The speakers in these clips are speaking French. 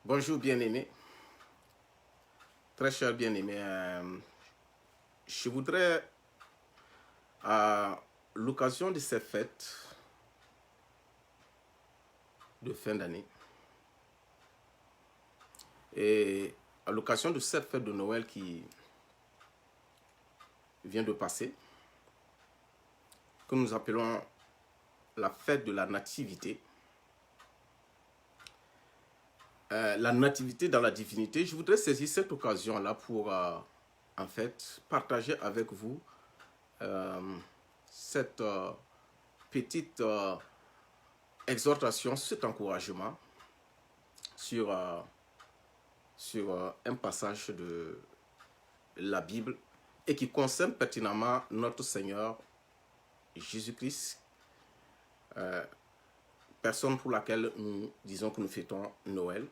Bonjour bien-aimé, très cher bien-aimé. Je voudrais, à l'occasion de cette fête de fin d'année et à l'occasion de cette fête de Noël qui vient de passer, que nous appelons la fête de la nativité, la nativité dans la divinité, je voudrais saisir cette occasion-là pour en fait partager avec vous cette petite exhortation, cet encouragement sur, un passage de la Bible et qui concerne pertinemment notre Seigneur Jésus-Christ, personne pour laquelle nous disons que nous fêtons Noël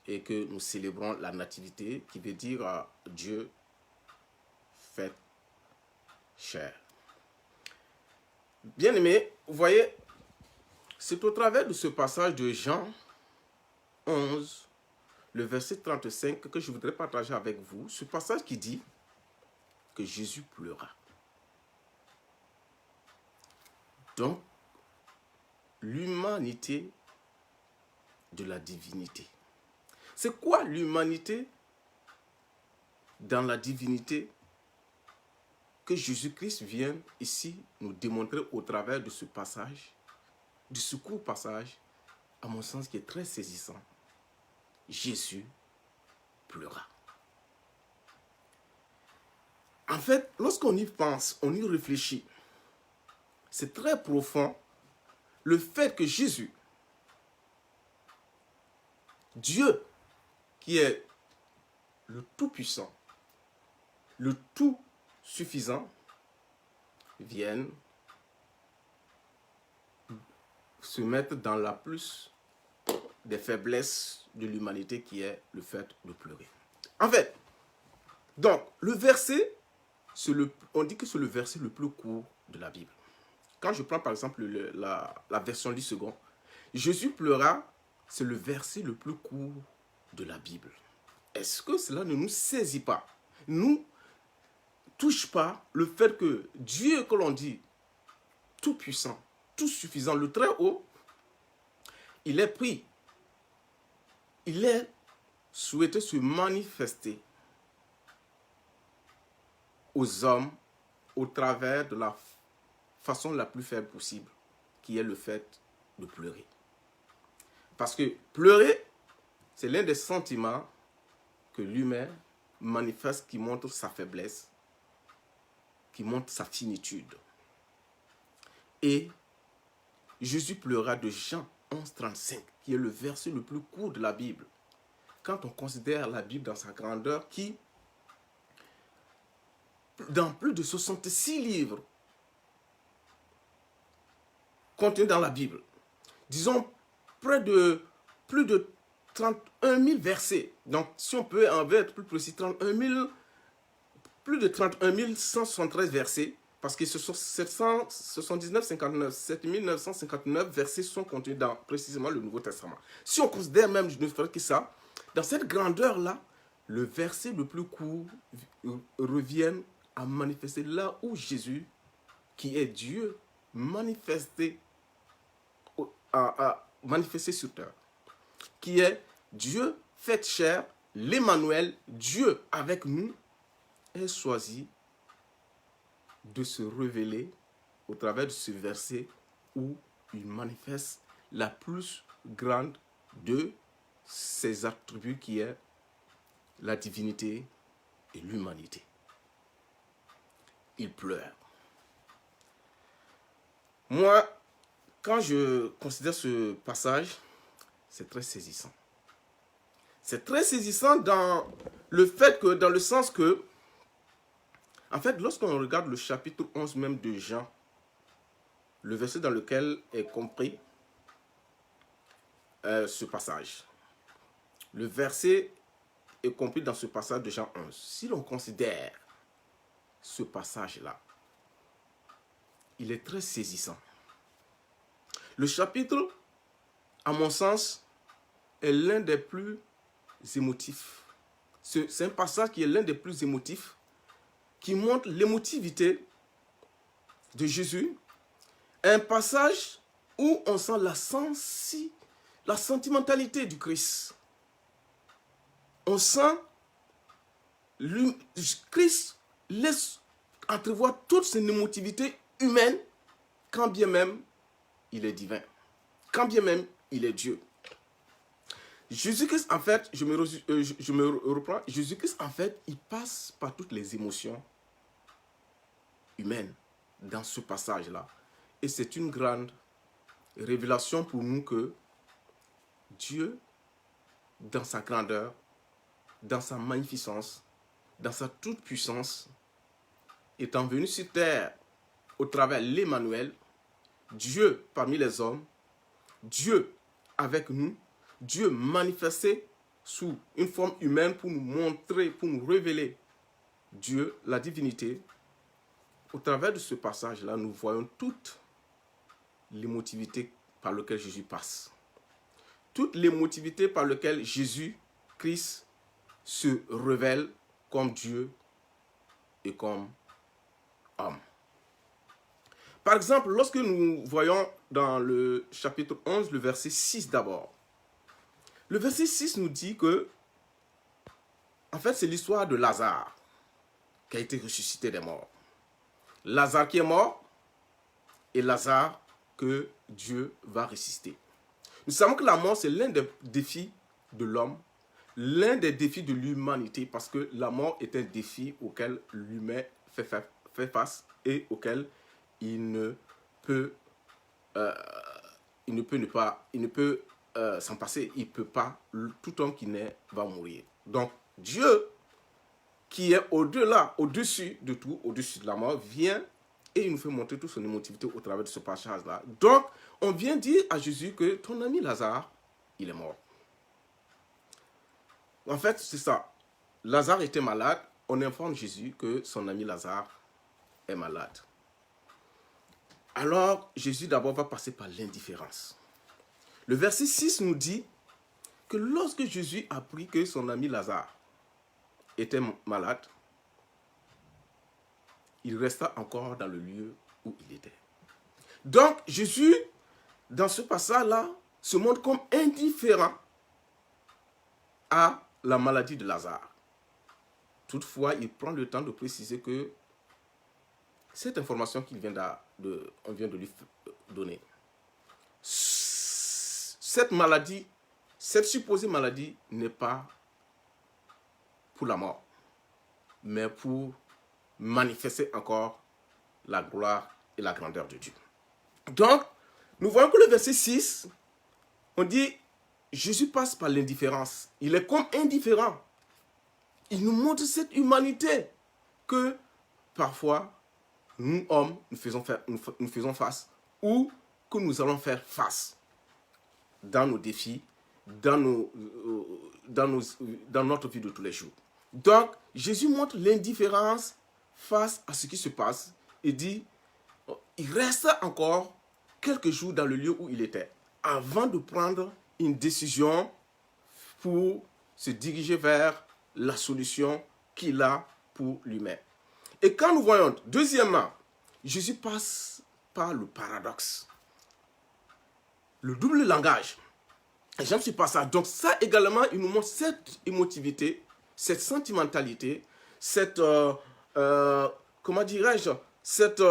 et que nous célébrons la nativité, qui veut dire Dieu fait chair. Bien-aimés, vous voyez, c'est au travers de ce passage de Jean 11, le verset 35, que je voudrais partager avec vous, ce passage qui dit que Jésus pleura. Donc, l'humanité de la divinité. C'est quoi l'humanité dans la divinité que Jésus-Christ vient ici nous démontrer au travers de ce passage, de ce court passage, à mon sens qui est très saisissant. Jésus pleura. En fait, lorsqu'on y pense, on y réfléchit, c'est très profond le fait que Jésus, Dieu, qui est le Tout-Puissant, le Tout-Suffisant, vienne se mettre dans la plus des faiblesses de l'humanité qui est le fait de pleurer. En fait, donc, le verset, on dit que c'est le verset le plus court de la Bible. Quand je prends par exemple la version du second, Jésus pleura, c'est le verset le plus court de la Bible. Est-ce que cela ne nous saisit pas, nous touche pas le fait que Dieu, que l'on dit tout puissant, tout suffisant, le très haut, il est pris, il est souhaité se manifester aux hommes au travers de la façon la plus faible possible, qui est le fait de pleurer. Parce que pleurer, c'est l'un des sentiments que l'humain manifeste qui montre sa faiblesse, qui montre sa finitude. Et Jésus pleura de Jean 11, 35, qui est le verset le plus court de la Bible. Quand on considère la Bible dans sa grandeur, qui, dans plus de 66 livres contenus dans la Bible, disons plus de 31 000 versets. Donc, si on peut en être plus précis, plus de 31 173 versets, parce que ce sont 7959 versets sont contenus dans précisément le Nouveau Testament. Si on considère même, je ne ferai que ça, dans cette grandeur-là, le verset le plus court revient à manifester là où Jésus, qui est Dieu, manifesté sur terre, qui est Dieu fait chair, l'Emmanuel, Dieu avec nous, est choisi de se révéler au travers de ce verset où il manifeste la plus grande de ses attributs qui est la divinité et l'humanité. Il pleure. Moi, quand je considère ce passage, c'est très saisissant. C'est très saisissant dans le fait que, dans le sens que, en fait, lorsqu'on regarde le chapitre 11 même de Jean, le verset dans lequel est compris ce passage, le verset est compris dans ce passage de Jean 11. Si l'on considère ce passage-là, il est très saisissant. Le chapitre, à mon sens, est l'un des plus émotifs. C'est un passage qui est l'un des plus émotifs, qui montre l'émotivité de Jésus. Un passage où on sent la sentimentalité du Christ. On sent Christ laisse entrevoir toute son émotivité humaine, quand bien même il est divin, quand bien même il est Dieu. Jésus-Christ, en fait, je me reprends, Jésus-Christ, en fait, il passe par toutes les émotions humaines dans ce passage-là. Et c'est une grande révélation pour nous que Dieu, dans sa grandeur, dans sa magnificence, dans sa toute-puissance, étant venu sur terre au travers l'Emmanuel, Dieu parmi les hommes, Dieu avec nous, Dieu manifesté sous une forme humaine pour nous montrer, pour nous révéler Dieu, la divinité. Au travers de ce passage-là, nous voyons toute l'émotivité par laquelle Jésus passe. Toute l'émotivité par laquelle Jésus-Christ se révèle comme Dieu et comme homme. Par exemple, lorsque nous voyons dans le chapitre 11, le verset 6 d'abord. Le verset 6 nous dit que, en fait, c'est l'histoire de Lazare qui a été ressuscité des morts. Lazare qui est mort et Lazare que Dieu va ressusciter. Nous savons que la mort, c'est l'un des défis de l'homme, l'un des défis de l'humanité, parce que la mort est un défi auquel l'humain fait face et auquel il ne peut s'en passer. Il ne peut pas, tout homme qui naît va mourir. Donc Dieu, qui est au-delà, au-dessus de tout, au-dessus de la mort, vient et il nous fait montrer toute son émotivité au travers de ce passage-là. Donc, on vient dire à Jésus que ton ami Lazare, il est mort. En fait, c'est ça. Lazare était malade. On informe Jésus que son ami Lazare est malade. Alors, Jésus d'abord va passer par l'indifférence. Le verset 6 nous dit que lorsque Jésus apprit que son ami Lazare était malade, il resta encore dans le lieu où il était. Donc, Jésus, dans ce passage-là, se montre comme indifférent à la maladie de Lazare. Toutefois, il prend le temps de préciser que cette information qu'on vient de lui donner, cette maladie, cette supposée maladie n'est pas pour la mort, mais pour manifester encore la gloire et la grandeur de Dieu. Donc, nous voyons que le verset 6, on dit, Jésus passe par l'indifférence. Il est comme indifférent. Il nous montre cette humanité que parfois, nous hommes, nous faisons face ou que nous allons faire face dans nos défis, dans notre vie de tous les jours. Donc, Jésus montre l'indifférence face à ce qui se passe et dit, il reste encore quelques jours dans le lieu où il était avant de prendre une décision pour se diriger vers la solution qu'il a pour lui-même. Et quand nous voyons, deuxièmement, Jésus passe par le paradoxe, le double langage. Et j'aime ce passage. Donc ça également, il nous montre cette émotivité, cette sentimentalité, cette, comment dirais-je, cette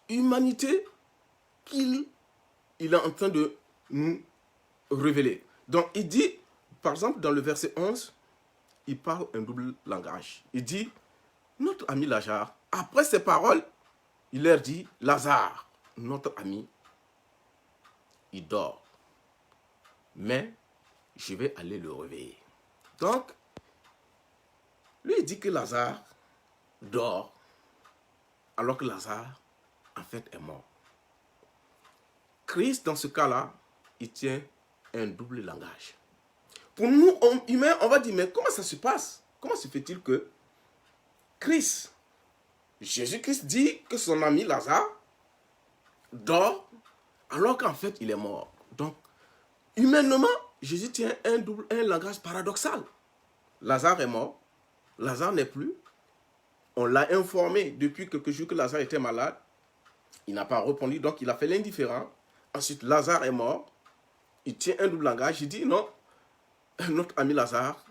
humanité qu'il est en train de nous révéler. Donc il dit, par exemple, dans le verset 11, il parle un double langage. Il dit, notre ami Lazare, après ces paroles, il leur dit, Lazare, notre ami, il dort. Mais je vais aller le réveiller. Donc, lui, il dit que Lazare dort, alors que Lazare, en fait, est mort. Christ, dans ce cas-là, il tient un double langage. Pour nous, hommes humains, on va dire, mais comment ça se passe? Comment se fait-il que Jésus-Christ dit que son ami Lazare dort, alors qu'en fait, il est mort? Donc, humainement, Jésus tient un langage paradoxal. Lazare est mort, Lazare n'est plus. On l'a informé depuis quelques jours que Lazare était malade. Il n'a pas répondu, donc il a fait l'indifférent. Ensuite, Lazare est mort. Il tient un double langage. Il dit non, notre ami Lazare,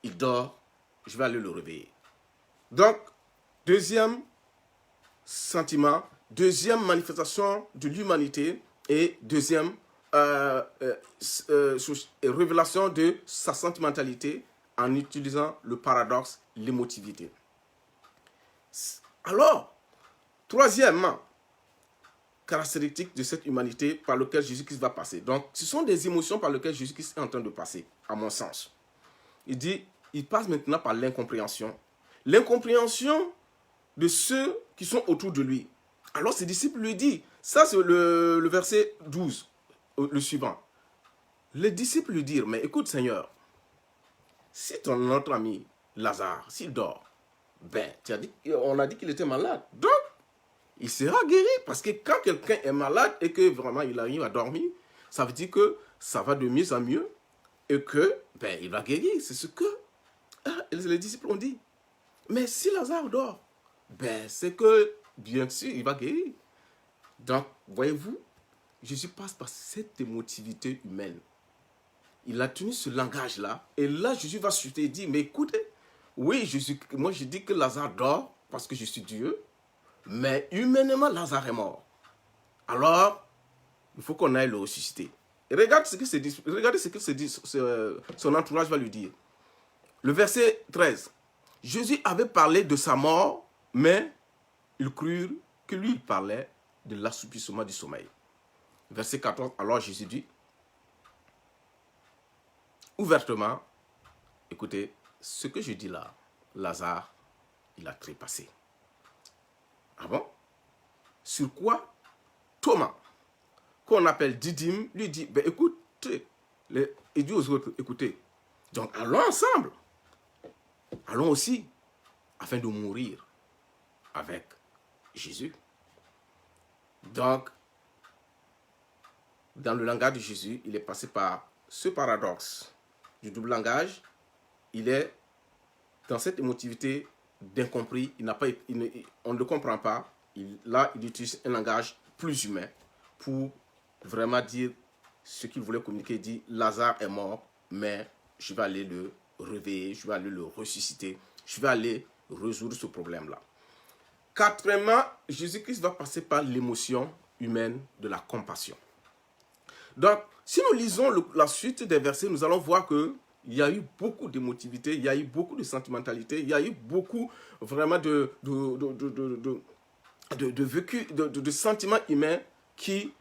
il dort, je vais aller le réveiller. Donc, deuxième sentiment, deuxième manifestation de l'humanité et deuxième révélation de sa sentimentalité en utilisant le paradoxe, l'émotivité. Alors, troisièmement, caractéristique de cette humanité par laquelle Jésus-Christ va passer. Donc, ce sont des émotions par lesquelles Jésus-Christ est en train de passer, à mon sens. Il dit, il passe maintenant par l'incompréhension. L'incompréhension de ceux qui sont autour de lui. Alors, ses disciples lui disent, ça c'est le verset 12, le suivant. Les disciples lui dirent, mais écoute Seigneur, si notre ami Lazare, s'il dort, ben, on a dit qu'il était malade. Donc, il sera guéri. Parce que quand quelqu'un est malade et que vraiment il arrive à dormir, ça veut dire que ça va de mieux en mieux et que, ben, il va guérir. C'est ce que les disciples ont dit. Mais si Lazare dort, ben, c'est que, bien sûr, il va guérir. Donc, voyez-vous, Jésus passe par cette émotivité humaine. Il a tenu ce langage-là. Et là, Jésus va chuter et dire, mais écoutez, oui, moi je dis que Lazare dort parce que je suis Dieu, mais humainement, Lazare est mort. Alors, il faut qu'on aille le ressusciter. Et regardez ce que son entourage va lui dire. Le verset 13. Jésus avait parlé de sa mort, mais ils crurent que lui, il parlait de l'assoupissement du sommeil. Verset 14. Alors Jésus dit, ouvertement, écoutez, ce que je dis là, Lazare, il a trépassé. Ah bon? Sur quoi Thomas, qu'on appelle Didyme, lui dit, ben écoutez, il dit aux autres, écoutez, donc allons ensemble, allons aussi, afin de mourir avec Jésus. Donc, dans le langage de Jésus, il est passé par ce paradoxe du double langage. Il est dans cette émotivité d'incompris, on ne le comprend pas. Là, il utilise un langage plus humain pour vraiment dire ce qu'il voulait communiquer. Il dit, Lazare est mort, mais je vais aller le réveiller, je vais aller le ressusciter, je vais aller résoudre ce problème-là. Quatrièmement, Jésus-Christ va passer par l'émotion humaine de la compassion. Donc, si nous lisons la suite des versets, nous allons voir que il y a eu beaucoup d'émotivité, il y a eu beaucoup de sentimentalité, il y a eu beaucoup vraiment de sentiments humains qui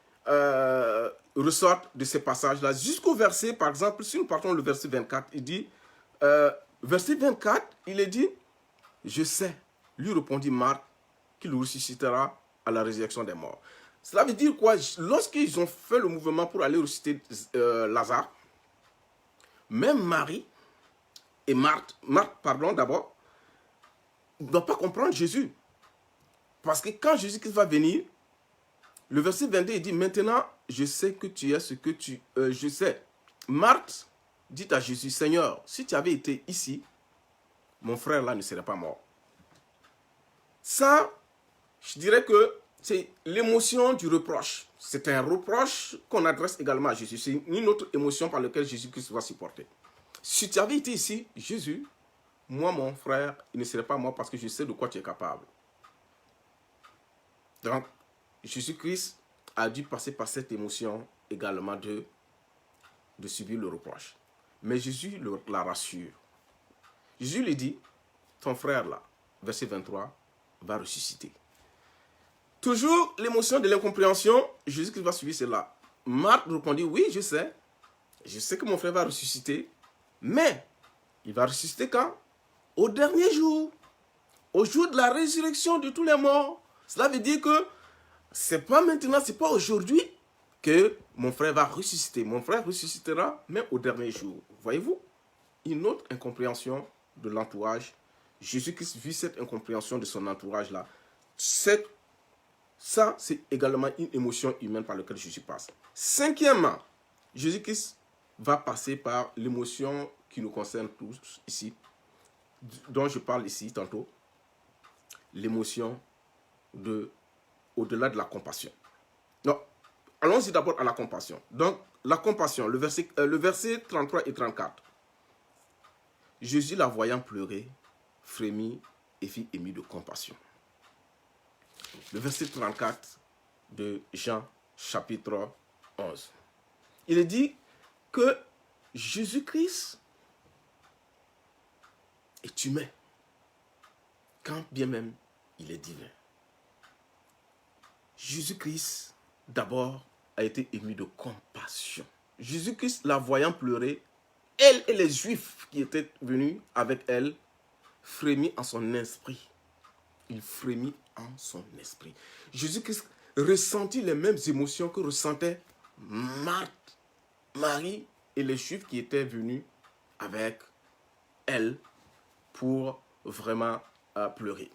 ressortent de ces passages-là. Jusqu'au verset, par exemple, si nous partons le verset 24, il dit, verset 24, il est dit, je sais, lui répondit Marthe, qu'il ressuscitera à la résurrection des morts. Cela veut dire quoi? Lorsqu'ils ont fait le mouvement pour aller ressusciter Lazare, même Marie et Marthe d'abord, ne doivent pas comprendre Jésus. Parce que quand Jésus-Christ va venir, le verset 22, il dit, maintenant, je sais que tu es ce que je sais. Marthe dit à Jésus, Seigneur, si tu avais été ici, mon frère là ne serait pas mort. Ça, je dirais que c'est l'émotion du reproche. C'est un reproche qu'on adresse également à Jésus. C'est une autre émotion par laquelle Jésus-Christ va supporter. Si tu avais été ici, Jésus, moi, mon frère, il ne serait pas mort parce que je sais de quoi tu es capable. Donc, Jésus-Christ a dû passer par cette émotion également de subir le reproche. Mais Jésus la rassure. Jésus lui dit, ton frère là, verset 23, va ressusciter. Toujours l'émotion de l'incompréhension, Jésus-Christ va suivre cela. Marthe répondit, oui, je sais que mon frère va ressusciter, mais il va ressusciter quand? Au dernier jour, au jour de la résurrection de tous les morts. Cela veut dire que c'est pas maintenant, c'est pas aujourd'hui que mon frère va ressusciter. Mon frère ressuscitera même au dernier jour. Voyez-vous, une autre incompréhension de l'entourage. Jésus-Christ vit cette incompréhension de son entourage-là. Ça, c'est également une émotion humaine par laquelle Jésus passe. Cinquièmement, Jésus-Christ va passer par l'émotion qui nous concerne tous ici, dont je parle ici tantôt, l'émotion au-delà de la compassion. Non, allons-y d'abord à la compassion. Donc, la compassion, le verset 33 et 34. Jésus, la voyant pleurer, frémit et fit ému de compassion. Le verset 34 de Jean, chapitre 11. Il est dit que Jésus-Christ est humain, quand bien même il est divin. Jésus-Christ, d'abord, a été ému de compassion. Jésus-Christ, la voyant pleurer, elle et les Juifs qui étaient venus avec elle, frémit en son esprit. Il frémit en son esprit. Jésus-Christ ressentit les mêmes émotions que ressentaient Marthe, Marie et les Juifs qui étaient venus avec elle pour vraiment pleurer.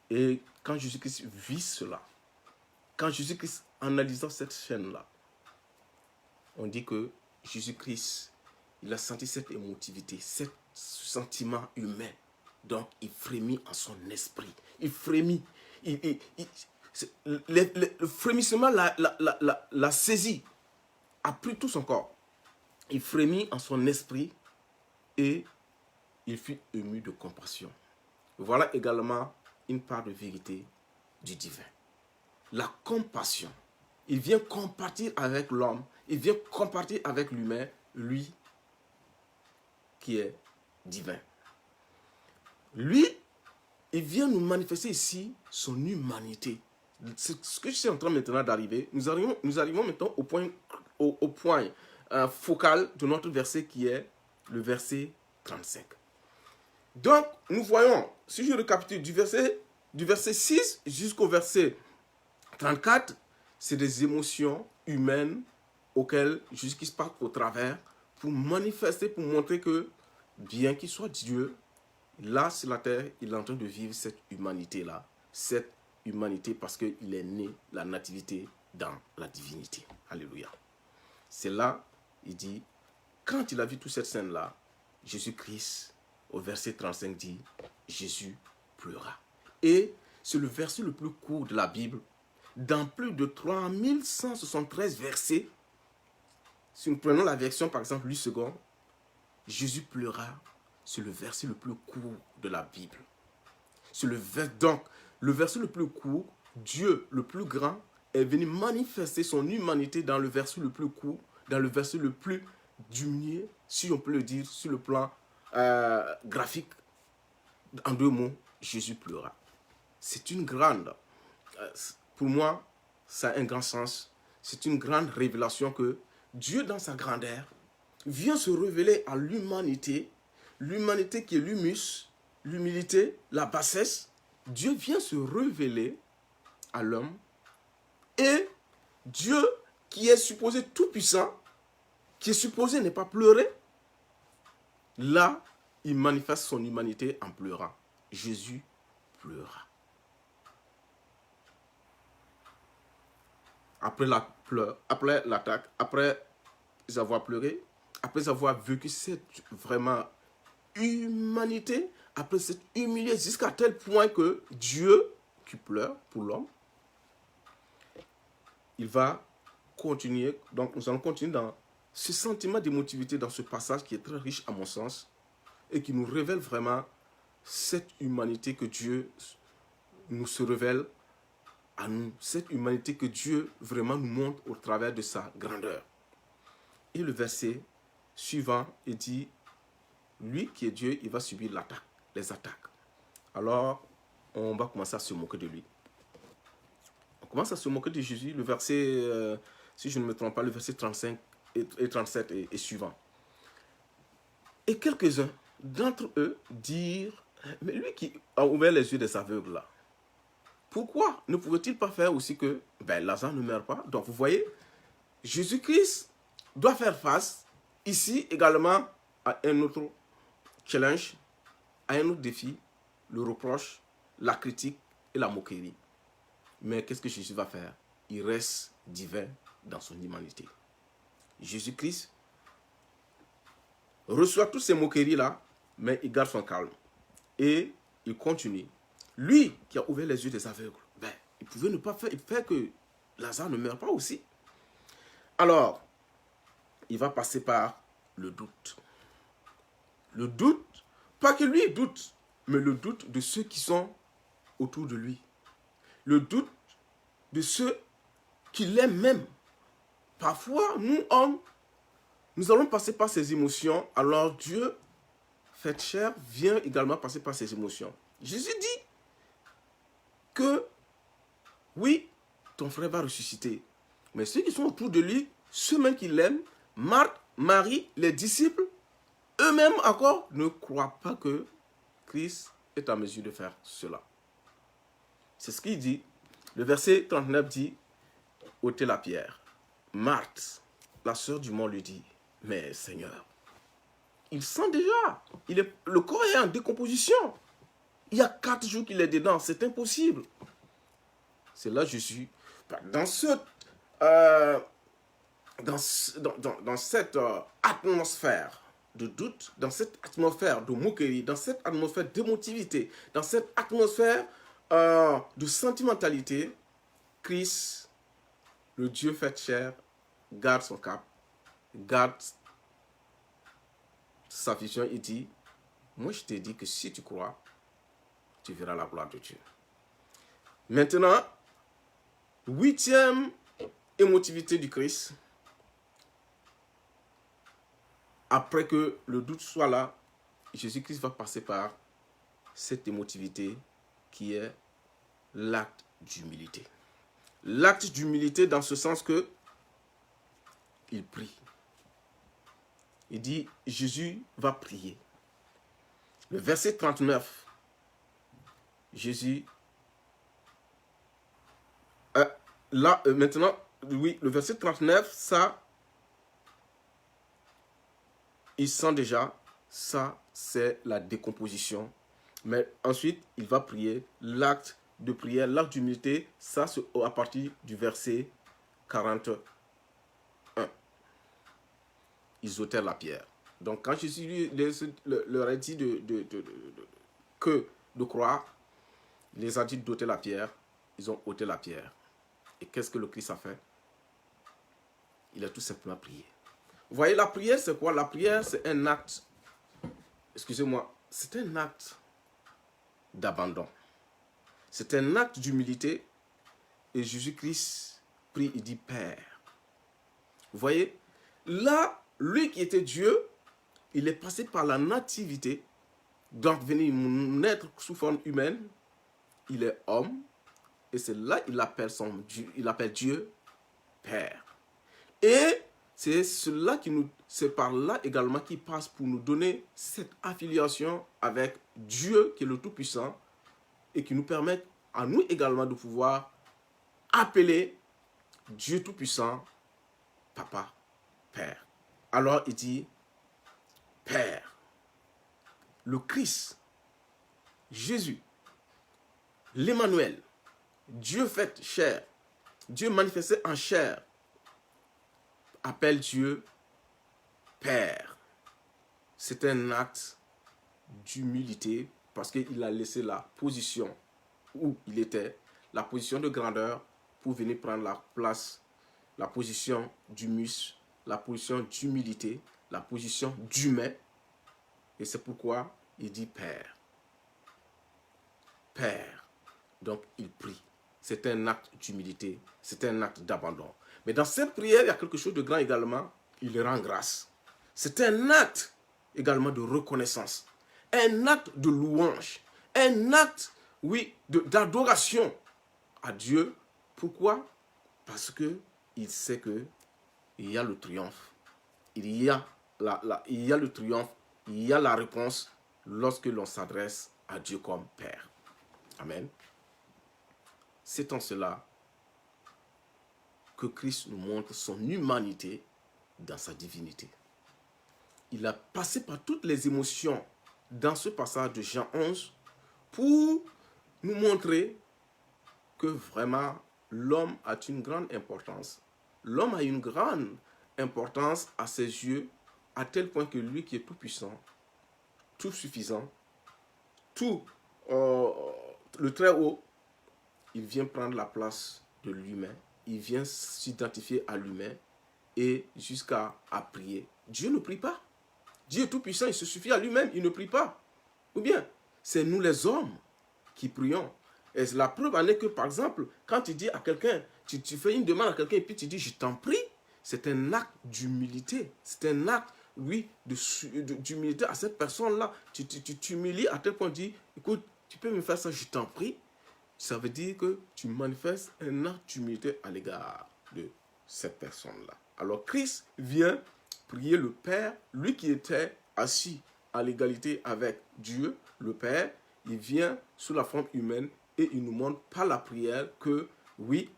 Et quand Jésus-Christ vit cela, quand Jésus-Christ, en analysant cette scène-là, on dit que Jésus-Christ, il a senti cette émotivité, ce sentiment humain. Donc, il frémit en son esprit. Il frémit. Le frémissement l'a saisi, a pris tout son corps. Il frémit en son esprit et il fut ému de compassion. Voilà également une part de vérité du divin. La compassion. Il vient compatir avec l'homme. Il vient compatir avec l'humain, lui qui est divin. Lui, il vient nous manifester ici son humanité. C'est ce que je suis en train maintenant d'arriver. Nous arrivons maintenant au point focal de notre verset qui est le verset 35. Donc, nous voyons, si je récapitule du verset 6 jusqu'au verset 34, c'est des émotions humaines auxquelles Jésus-Christ passe au travers pour manifester, pour montrer que, bien qu'il soit Dieu, là sur la terre, il est en train de vivre cette humanité-là. Cette humanité parce qu'il est né la nativité dans la divinité. Alléluia. C'est là, il dit, quand il a vu toute cette scène-là, Jésus-Christ, au verset 35, dit, Jésus pleura. Et c'est le verset le plus court de la Bible. Dans plus de 3173 versets, si nous prenons la version, par exemple, Louis II, Jésus pleura, c'est le verset le plus court de la Bible. Donc, le verset le plus court, Dieu le plus grand, est venu manifester son humanité dans le verset le plus court, dans le verset le plus diminué, si on peut le dire, sur le plan graphique. En deux mots, Jésus pleura. C'est une grande, pour moi, ça a un grand sens. C'est une grande révélation que Dieu, dans sa grandeur, vient se révéler à l'humanité, l'humanité qui est l'humus, l'humilité, la bassesse. Dieu vient se révéler à l'homme et Dieu qui est supposé tout puissant, qui est supposé ne pas pleurer, là, il manifeste son humanité en pleurant. Jésus pleura. Après l'attaque, après avoir pleuré, après avoir vécu cette vraiment humanité, après cette humilié jusqu'à tel point que Dieu, qui pleure pour l'homme, il va continuer. Donc nous allons continuer dans ce sentiment d'émotivité, dans ce passage qui est très riche à mon sens et qui nous révèle vraiment cette humanité que Dieu nous se révèle à nous, cette humanité que Dieu vraiment nous montre au travers de sa grandeur. Et le verset suivant, il dit, lui qui est Dieu, il va subir les attaques. Alors, on va commencer à se moquer de lui. On commence à se moquer de Jésus. Le verset, si je ne me trompe pas, le verset 35 et 37 et suivant. Et quelques-uns d'entre eux dirent, mais lui qui a ouvert les yeux des aveugles là, pourquoi ne pouvait-il pas faire aussi que Lazare ne meure pas? Donc vous voyez, Jésus-Christ doit faire face ici également à un autre challenge, à un autre défi, le reproche, la critique et la moquerie. Mais qu'est-ce que Jésus va faire? Il reste divin dans son humanité. Jésus-Christ reçoit toutes ces moqueries-là, mais il garde son calme. Et il continue. Lui qui a ouvert les yeux des aveugles, ben, il pouvait ne pas faire que Lazare ne meure pas aussi. Alors, il va passer par le doute. Le doute, pas que lui doute, mais le doute de ceux qui sont autour de lui. Le doute de ceux qui l'aiment même. Parfois, nous, hommes, nous allons passer par ces émotions, alors Dieu, fait chair, vient également passer par ces émotions. Jésus dit que, oui, ton frère va ressusciter. Mais ceux qui sont autour de lui, ceux mêmes qui l'aiment, Marthe, Marie, les disciples, eux-mêmes encore ne croient pas que Christ est en mesure de faire cela. C'est ce qu'il dit. Le verset 39 dit, ôtez la pierre. Marthe, la sœur du mort, lui dit, mais Seigneur, il sent déjà, le corps est en décomposition. Il y a 4 jours qu'il est dedans, c'est impossible. C'est là Jésus, dans cette atmosphère de doute, dans cette atmosphère de moquerie, dans cette atmosphère d'émotivité, dans cette atmosphère de sentimentalité, Christ, le Dieu fait chair, garde son cap, garde sa vision et dit, moi je t'ai dit que si tu crois, tu verras la gloire de Dieu. Maintenant, 8e émotivité du Christ. Après que le doute soit là, Jésus-Christ va passer par cette émotivité qui est l'acte d'humilité. L'acte d'humilité dans ce sens que il prie. Il dit, Jésus va prier. Le verset 39, Jésus, maintenant, oui, le verset 39, ça, il sent déjà, ça, c'est la décomposition. Mais ensuite, il va prier, l'acte de prière, l'acte d'humilité, ça, c'est à partir du verset 41. Ils ôtèrent la pierre. Donc, quand Jésus leur a dit de croire, il les a dit d'ôter la pierre, ils ont ôté la pierre. Et qu'est-ce que le Christ a fait? Il a tout simplement prié. Vous voyez, la prière, c'est quoi? La prière, c'est un acte, excusez-moi, c'est un acte d'abandon. C'est un acte d'humilité. Et Jésus-Christ prie, il dit Père. Vous voyez, là, lui qui était Dieu, il est passé par la nativité, donc venir naître sous forme humaine. Il est homme, et c'est là qu'il appelle Dieu Père. Et c'est par là également qu'il passe pour nous donner cette affiliation avec Dieu qui est le Tout-Puissant et qui nous permet à nous également de pouvoir appeler Dieu Tout-Puissant Papa, Père. Alors il dit Père, le Christ, Jésus, l'Emmanuel, Dieu fait chair, Dieu manifesté en chair, appelle Dieu Père. C'est un acte d'humilité parce qu'il a laissé la position où il était, la position de grandeur pour venir prendre la place, la position d'humus, la position d'humilité, la position d'humain. Et c'est pourquoi il dit Père. Père. Donc il prie. C'est un acte d'humilité, c'est un acte d'abandon. Mais dans cette prière, il y a quelque chose de grand également. Il rend grâce. C'est un acte également de reconnaissance. Un acte de louange. Un acte, oui, d'adoration à Dieu. Pourquoi? Parce qu'il sait qu'il y a le triomphe. Il y a le triomphe. Il y a la réponse lorsque l'on s'adresse à Dieu comme Père. Amen. C'est en cela que Christ nous montre son humanité dans sa divinité. Il a passé par toutes les émotions dans ce passage de Jean 11 pour nous montrer que vraiment l'homme a une grande importance. L'homme a une grande importance à ses yeux, à tel point que lui qui est tout puissant, tout suffisant, tout le très haut, il vient prendre la place de l'humain, il vient s'identifier à l'humain et jusqu'à prier. Dieu ne prie pas. Dieu est tout puissant, il se suffit à lui-même, il ne prie pas. Ou bien, c'est nous les hommes qui prions. Et la preuve en est que, par exemple, quand tu dis à quelqu'un, tu fais une demande à quelqu'un et puis tu dis, je t'en prie, c'est un acte d'humilité. C'est un acte, oui, d'humilité à cette personne-là. Tu t'humilies à tel point de dire, écoute, tu peux me faire ça, je t'en prie. Ça veut dire que tu manifestes un acte d'humilité à l'égard de cette personne-là. Alors Christ vient prier le Père, lui qui était assis à l'égalité avec Dieu, le Père, il vient sous la forme humaine et il nous montre par la prière que oui,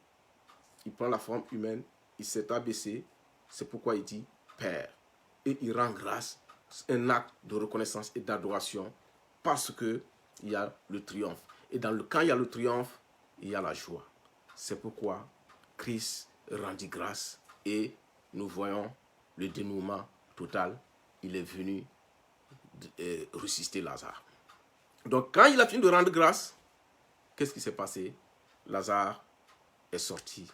il prend la forme humaine, il s'est abaissé, c'est pourquoi il dit Père. Et il rend grâce, un acte de reconnaissance et d'adoration parce qu'il y a le triomphe. Et quand il y a le triomphe, il y a la joie. C'est pourquoi Christ rendit grâce et nous voyons le dénouement total. Il est venu ressusciter Lazare. Donc quand il a fini de rendre grâce, qu'est-ce qui s'est passé? Lazare est sorti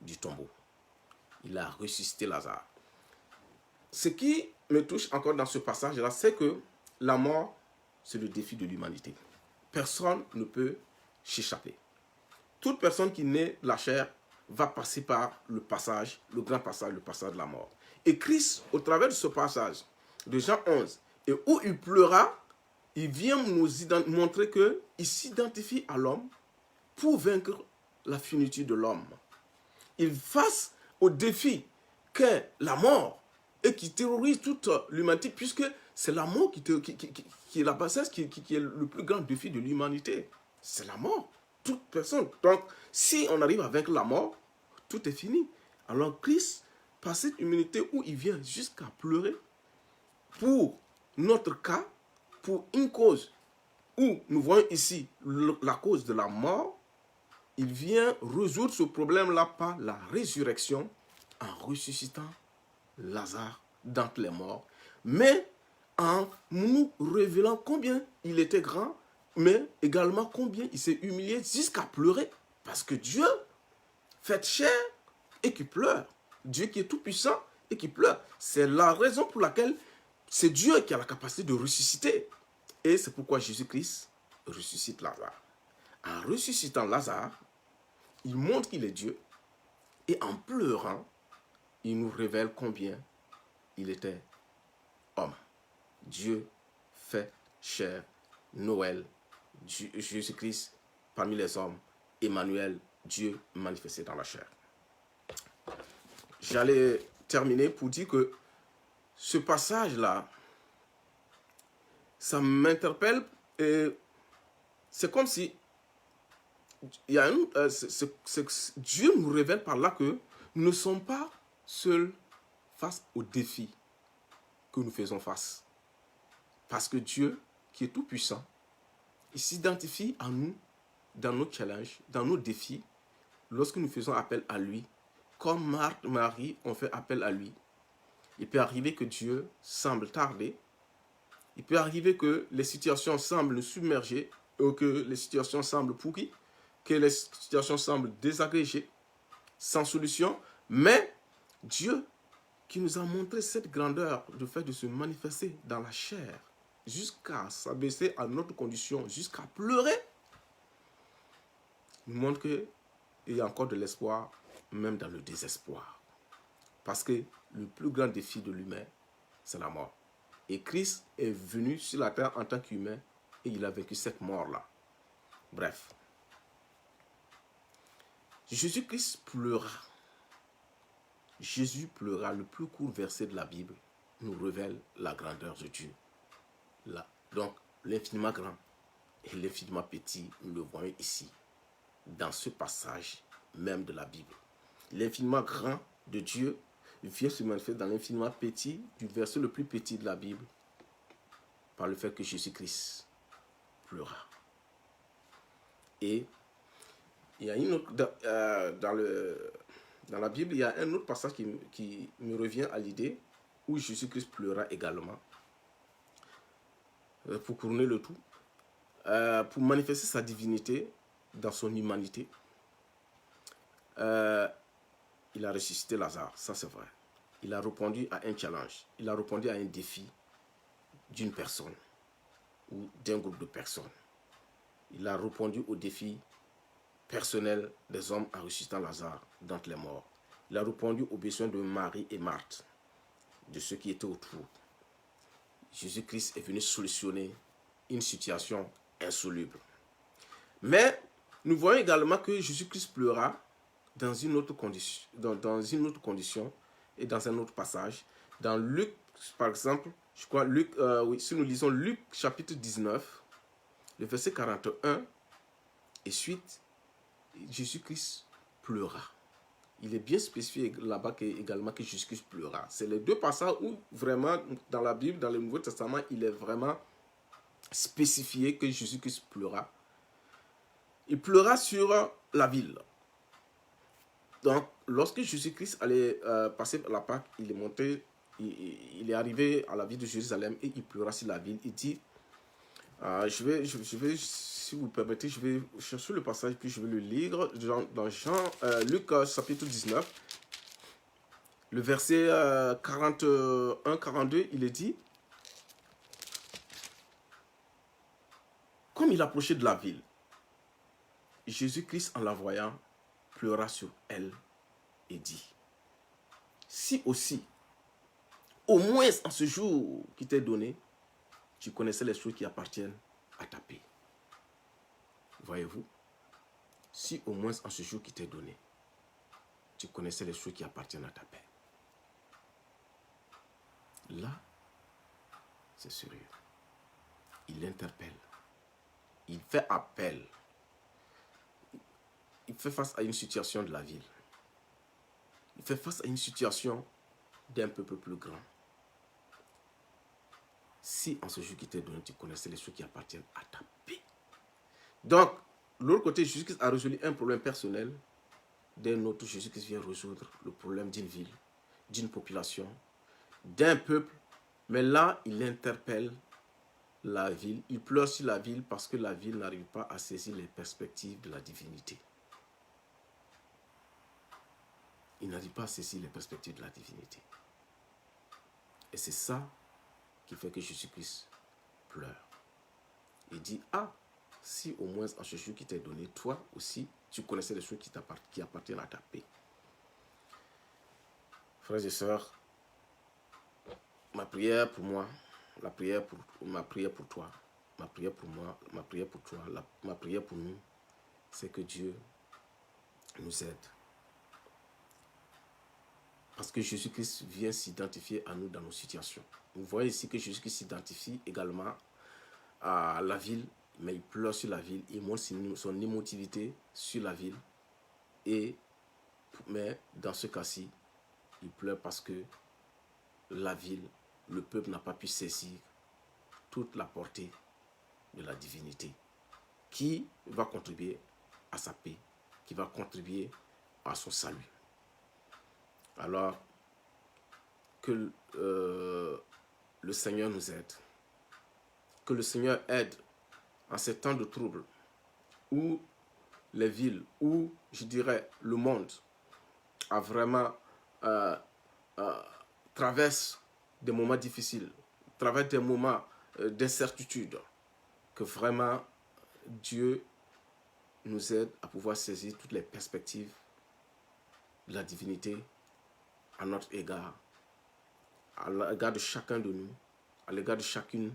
du tombeau. Il a ressuscité Lazare. Ce qui me touche encore dans ce passage-là, c'est que la mort, c'est le défi de l'humanité. Personne ne peut s'échapper. Toute personne qui naît de la chair va passer par le passage, le grand passage, le passage de la mort. Et Christ, au travers de ce passage de Jean 11, et où il pleura, il vient nous montrer qu'il s'identifie à l'homme pour vaincre la finitude de l'homme. Il face au défi qu'est la mort et qui terrorise toute l'humanité, puisque c'est la mort qui est la bassesse, qui est le plus grand défi de l'humanité. C'est la mort. Toute personne. Donc, si on arrive à vaincre la mort, tout est fini. Alors, Christ, par cette humanité où il vient jusqu'à pleurer, pour notre cas, pour une cause où nous voyons ici la cause de la mort, il vient résoudre ce problème-là par la résurrection en ressuscitant Lazare d'entre les morts, mais en nous révélant combien il était grand, mais également combien il s'est humilié jusqu'à pleurer. Parce que Dieu fait chair et qui pleure. Dieu qui est tout puissant et qui pleure. C'est la raison pour laquelle c'est Dieu qui a la capacité de ressusciter. Et c'est pourquoi Jésus-Christ ressuscite Lazare. En ressuscitant Lazare, il montre qu'il est Dieu. Et en pleurant, il nous révèle combien il était homme. Dieu fait chair, Noël, Jésus-Christ parmi les hommes, Emmanuel, Dieu manifesté dans la chair. J'allais terminer pour dire que ce passage-là, ça m'interpelle et c'est comme si il y a Dieu nous révèle par là que nous ne sommes pas seuls face aux défis que nous faisons face. Parce que Dieu, qui est tout puissant, il s'identifie à nous dans nos challenges, dans nos défis, lorsque nous faisons appel à lui. Comme Marthe, Marie ont fait appel à lui. Il peut arriver que Dieu semble tarder. Il peut arriver que les situations semblent nous submerger, ou que les situations semblent pourries, que les situations semblent désagrégées, sans solution. Mais Dieu, qui nous a montré cette grandeur, le fait de se manifester dans la chair, jusqu'à s'abaisser à notre condition, jusqu'à pleurer, nous montre qu'il y a encore de l'espoir, même dans le désespoir. Parce que le plus grand défi de l'humain, c'est la mort. Et Christ est venu sur la terre en tant qu'humain et il a vécu cette mort-là. Bref. Jésus-Christ pleura. Jésus pleura. Le plus court verset de la Bible nous révèle la grandeur de Dieu. Là. Donc, l'infiniment grand et l'infiniment petit, nous le voyons ici, dans ce passage même de la Bible. L'infiniment grand de Dieu vient se manifester dans l'infiniment petit du verset le plus petit de la Bible par le fait que Jésus-Christ pleura. Et il y a une autre, dans Dans la Bible, il y a un autre passage qui me revient à l'idée, où Jésus-Christ pleura également, pour couronner le tout, pour manifester sa divinité dans son humanité. Il a ressuscité Lazare, ça c'est vrai. Il a répondu à un challenge, il a répondu à un défi d'une personne ou d'un groupe de personnes. Il a répondu au défi personnel des hommes en ressuscitant Lazare d'entre les morts. Il a répondu aux besoins de Marie et Marthe, de ceux qui étaient autour. Jésus-Christ est venu solutionner une situation insoluble. Mais nous voyons également que Jésus-Christ pleura dans une autre condition et dans un autre passage. Dans Luc, par exemple, je crois, si nous lisons Luc chapitre 19, le verset 41 et suite, Jésus-Christ pleura. Il est bien spécifié là-bas également que Jésus-Christ pleura. C'est les deux passages où vraiment, dans la Bible, dans le Nouveau Testament, il est vraiment spécifié que Jésus-Christ pleura. Il pleura sur la ville. Donc, lorsque Jésus-Christ allait passer la Pâque, il est monté, il est arrivé à la ville de Jérusalem et il pleura sur la ville. Il dit, je vais, si vous le permettez, je vais chercher le passage puis je vais le lire dans Luc chapitre 19, le verset 41-42, il est dit, comme il approchait de la ville, Jésus-Christ en la voyant pleura sur elle et dit, si aussi, au moins en ce jour qui t'est donné, tu connaissais les choses qui appartiennent à ta paix. Voyez-vous, si au moins en ce jour qui t'est donné, tu connaissais les choses qui appartiennent à ta paix. Là, c'est sérieux. Il interpelle. Il fait appel. Il fait face à une situation de la ville. Il fait face à une situation d'un peuple plus grand. Si en ce jour qui t'est donné, tu connaissais les choses qui appartiennent à ta paix. Donc, de l'autre côté, Jésus-Christ a résolu un problème personnel. D'un autre, Jésus-Christ vient résoudre le problème d'une ville, d'une population, d'un peuple. Mais là, il interpelle la ville. Il pleure sur la ville parce que la ville n'arrive pas à saisir les perspectives de la divinité. Il n'arrive pas à saisir les perspectives de la divinité. Et c'est ça qui fait que Jésus-Christ pleure. Il dit, si au moins en ce jour qui t'est donné, toi aussi, tu connaissais les choses qui appartiennent à ta paix. Frères et sœurs, ma prière pour moi, ma prière pour toi, ma prière pour moi, ma prière pour toi, ma prière pour nous, c'est que Dieu nous aide. Parce que Jésus-Christ vient s'identifier à nous dans nos situations. Vous voyez ici que Jésus-Christ s'identifie également à la ville, mais il pleure sur la ville, il montre son émotivité sur la ville. Mais dans ce cas-ci, il pleure parce que la ville, le peuple n'a pas pu saisir toute la portée de la divinité qui va contribuer à sa paix, qui va contribuer à son salut. Alors, que le Seigneur nous aide. Que le Seigneur aide en ces temps de trouble où les villes, où je dirais le monde a vraiment traverse des moments difficiles, traverse des moments d'incertitude, que vraiment Dieu nous aide à pouvoir saisir toutes les perspectives de la divinité à notre égard, à l'égard de chacun de nous, à l'égard de chacune,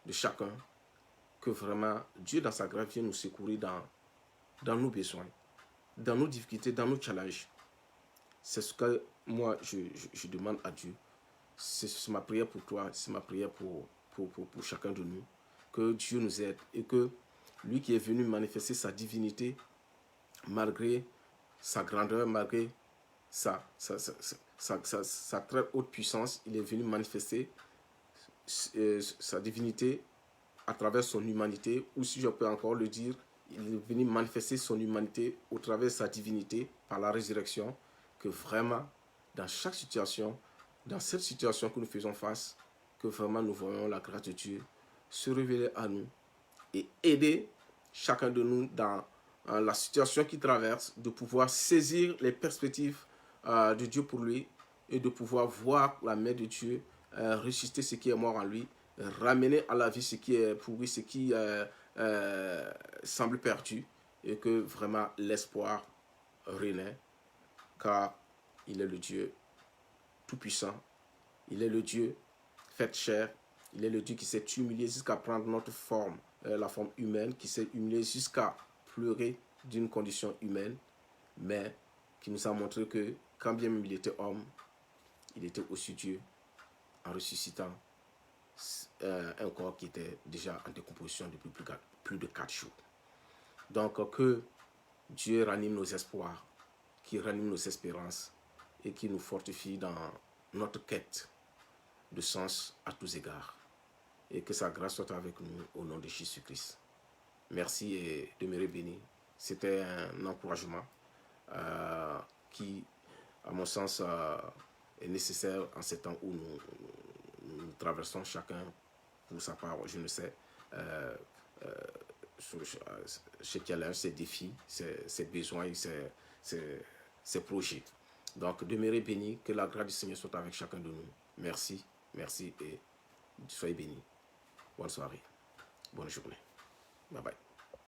de chacun, que vraiment Dieu dans sa grâce vienne nous secourir dans nos besoins, dans nos difficultés, dans nos challenges. C'est ce que moi je demande à Dieu. C'est ma prière pour toi, c'est ma prière pour chacun de nous. Que Dieu nous aide et que lui qui est venu manifester sa divinité, malgré sa grandeur, malgré sa très haute puissance, il est venu manifester sa divinité à travers son humanité, ou si je peux encore le dire, il est venu manifester son humanité au travers de sa divinité par la résurrection, que vraiment, dans chaque situation, dans cette situation que nous faisons face, que vraiment nous voyons la grâce de Dieu se révéler à nous et aider chacun de nous dans la situation qu'il traverse, de pouvoir saisir les perspectives de Dieu pour lui et de pouvoir voir la main de Dieu ressusciter ce qui est mort en lui, ramener à la vie ce qui est pourri, ce qui semble perdu, et que vraiment l'espoir renaît, car il est le Dieu tout-puissant, il est le Dieu fait chair, il est le Dieu qui s'est humilié jusqu'à prendre notre forme, la forme humaine, qui s'est humilié jusqu'à pleurer d'une condition humaine, mais qui nous a montré que quand bien même il était homme, il était aussi Dieu en ressuscitant un corps qui était déjà en décomposition depuis plus de 4 jours. Donc que Dieu ranime nos espoirs, qui ranime nos espérances et qui nous fortifie dans notre quête de sens à tous égards. Et que sa grâce soit avec nous au nom de Jésus-Christ. Merci et demeurez bénis. C'était un encouragement qui, à mon sens, est nécessaire en ces temps où nous traversons chacun pour sa part, je ne sais, chez quel ses défis, ses besoins, ses projets. Donc, demeurez bénis, que la grâce du Seigneur soit avec chacun de nous. Merci, merci et soyez bénis. Bonne soirée, bonne journée. Bye bye.